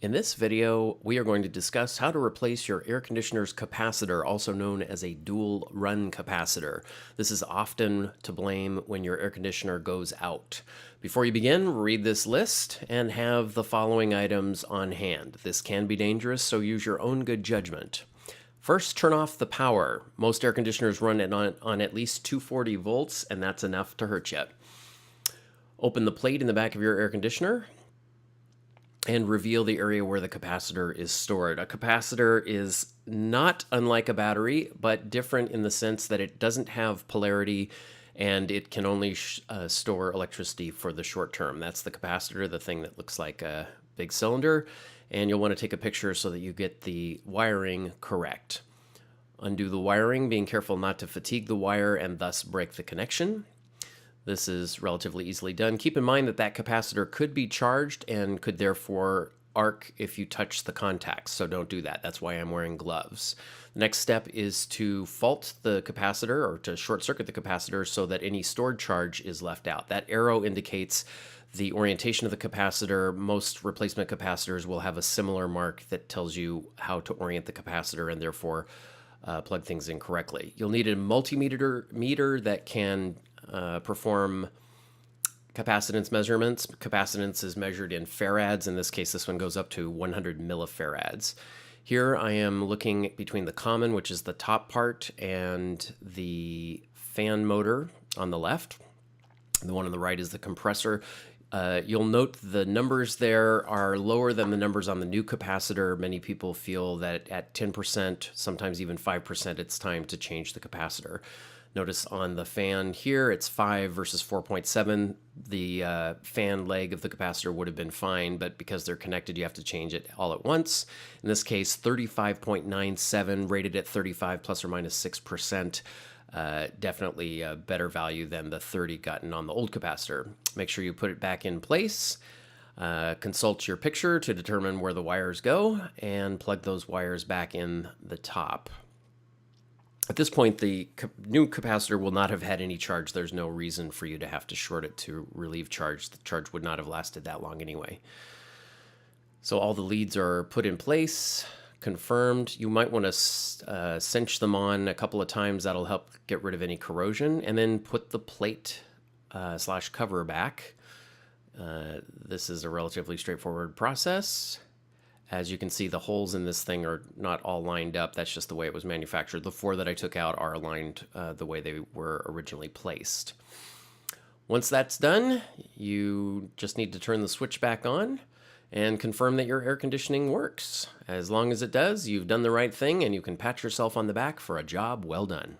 In this video, we are going to discuss how to replace your air conditioner's capacitor, also known as a dual run capacitor. This is often to blame when your air conditioner goes out. Before you begin, read this list and have the following items on hand. This can be dangerous, so use your own good judgment. First, turn off the power. Most air conditioners run it on at least 240 volts, and that's enough to hurt you. Open the plate in the back of your air conditioner and reveal the area where the capacitor is stored. A capacitor is not unlike a battery, but different in the sense that it doesn't have polarity and it can only store electricity for the short term. That's the capacitor, the thing that looks like a big cylinder, and you'll want to take a picture so that you get the wiring correct. Undo the wiring, being careful not to fatigue the wire and thus break the connection. This is relatively easily done. Keep in mind that that capacitor could be charged and could therefore arc if you touch the contacts, so don't do that. That's why I'm wearing gloves. The next step is to fault the capacitor or to short circuit the capacitor so that any stored charge is left out. That arrow indicates the orientation of the capacitor. Most replacement capacitors will have a similar mark that tells you how to orient the capacitor and therefore plug things in correctly. You'll need a multimeter that can perform capacitance measurements. Capacitance is measured in farads. In this case, this one goes up to 100 millifarads. Here I am looking between the common, which is the top part, and the fan motor on the left. The one on the right is the compressor. You'll note the numbers there are lower than the numbers on the new capacitor. Many people feel that at 10%, sometimes even 5%, it's time to change the capacitor. Notice on the fan here, it's 5 versus 4.7. The fan leg of the capacitor would have been fine, but because they're connected, you have to change it all at once. In this case, 35.97, rated at 35 plus or minus 6%. Definitely a better value than the 30 gotten on the old capacitor. Make sure you put it back in place. Consult your picture to determine where the wires go and plug those wires back in the top. At this point, the new capacitor will not have had any charge. There's no reason for you to have to short it to relieve charge. The charge would not have lasted that long anyway. So all the leads are put in place, confirmed. You might want to cinch them on a couple of times. That'll help get rid of any corrosion. And then put the plate slash cover back. This is a relatively straightforward process. As you can see, the holes in this thing are not all lined up. That's just the way it was manufactured. The 4 that I took out are aligned the way they were originally placed. Once that's done, you just need to turn the switch back on and confirm that your air conditioning works. As long as it does, you've done the right thing and you can pat yourself on the back for a job well done.